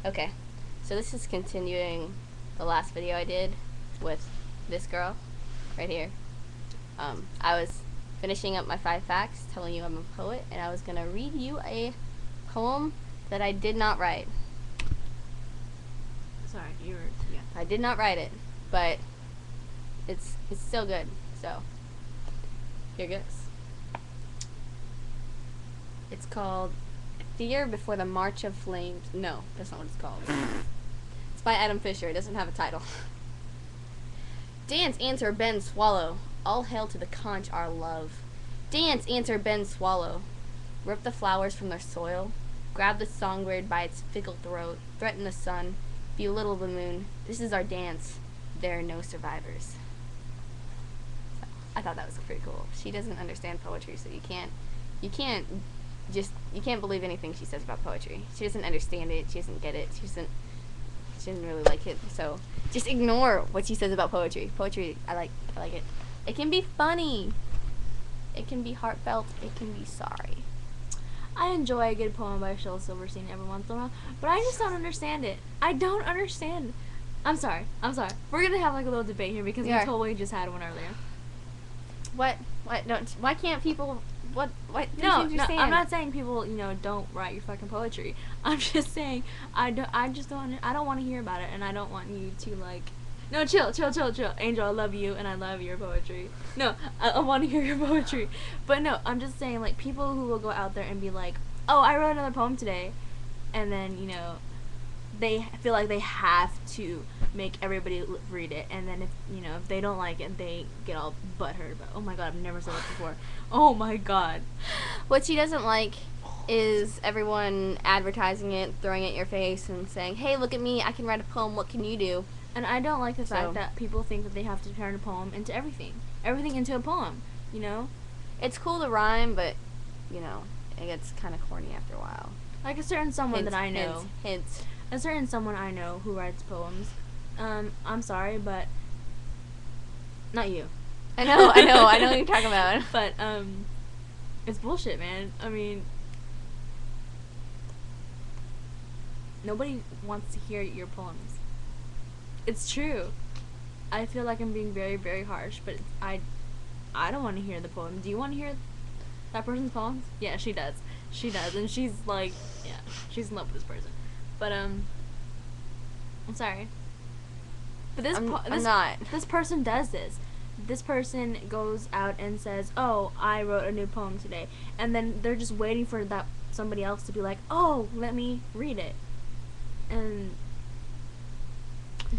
Okay, so this is continuing the last video I did with this girl right here. I was finishing up my 5 facts, telling you I'm a poet, and I was gonna read you a poem that I did not write. Sorry, yeah. I did not write it, but it's still good. So here goes. It's called Fear Before the March of Flames. No, that's not what it's called. It's by Adam Fisher. It doesn't have a title. Dance, answer, bend, swallow. All hail to the conch, our love. Dance, answer, bend, swallow. Rip the flowers from their soil. Grab the songbird by its fickle throat. Threaten the sun. Belittle the moon. This is our dance. There are no survivors. So, I thought that was pretty cool. She doesn't understand poetry, so you can't believe anything she says about poetry. She doesn't understand it. She doesn't get it. She doesn't really like it. So just ignore what she says about poetry. Poetry, I like it. It can be funny. It can be heartfelt. It can be sorry. I enjoy a good poem by Shel Silverstein every once in a while, but I just don't understand it. I don't understand. I'm sorry. We're gonna have like a little debate here because we totally just had one earlier. What? Why can't people? What? No, I'm not saying people, don't write your fucking poetry. I'm just saying I don't want to hear about it, and I don't want you to like. No, chill. Angel, I love you, and I love your poetry. No, I want to hear your poetry. But no, I'm just saying, like, people who will go out there and be like, oh, I wrote another poem today, and then, they feel like they have to make everybody read it, and then if they don't like it, they get all butthurt about, oh my god, I've never said that before. Oh my god. What she doesn't like is everyone advertising it, throwing it in your face, and saying, hey, look at me, I can write a poem, what can you do? And I don't like the fact that people think that they have to turn a poem into everything into a poem, It's cool to rhyme, but, it gets kind of corny after a while. Like a certain someone that I know. Hints. A certain someone I know who writes poems. I'm sorry, but not you. I know what you're talking about. But, it's bullshit, man. I mean, nobody wants to hear your poems. It's true. I feel like I'm being very, very harsh, but I don't want to hear the poem. Do you want to hear that person's poems? Yeah, she does. And she's like, yeah, she's in love with this person. But, I'm sorry. But I'm not. This person does this. This person goes out and says, oh, I wrote a new poem today. And then they're just waiting for somebody else to be like, oh, let me read it. And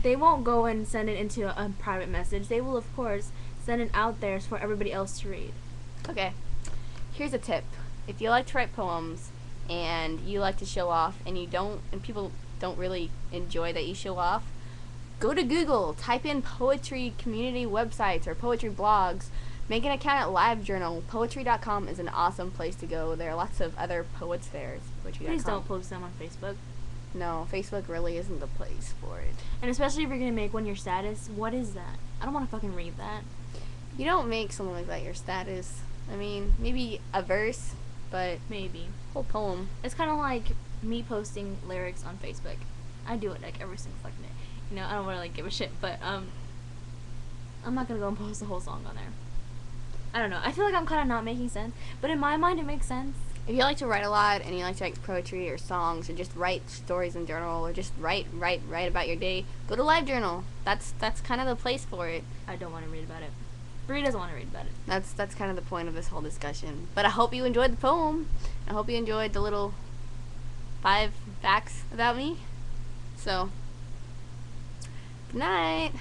they won't go and send it into a private message. They will, of course, send it out there for everybody else to read. Okay. Here's a tip. If you like to write poems and you like to show off and people don't really enjoy that you show off, go to Google, type in poetry community websites or poetry blogs, make an account at LiveJournal. Poetry.com is an awesome place to go. There are lots of other poets there. Please don't post them on Facebook. No, Facebook really isn't the place for it. And especially if you're going to make one your status, what is that? I don't want to fucking read that. You don't make something like that your status. I mean, maybe a verse, but maybe whole poem. It's kind of like me posting lyrics on Facebook. I do it like every single fucking day. I don't really give a shit, but I'm not gonna go and post the whole song on there. I don't know. I feel like I'm kind of not making sense, but in my mind it makes sense. If you like to write a lot and you like to write poetry or songs or just write stories in journal or just write about your day, go to LiveJournal. That's kind of the place for it. I don't want to read about it. Bree doesn't want to read about it. That's kind of the point of this whole discussion. But I hope you enjoyed the poem. I hope you enjoyed the little 5 facts about me. So, good night.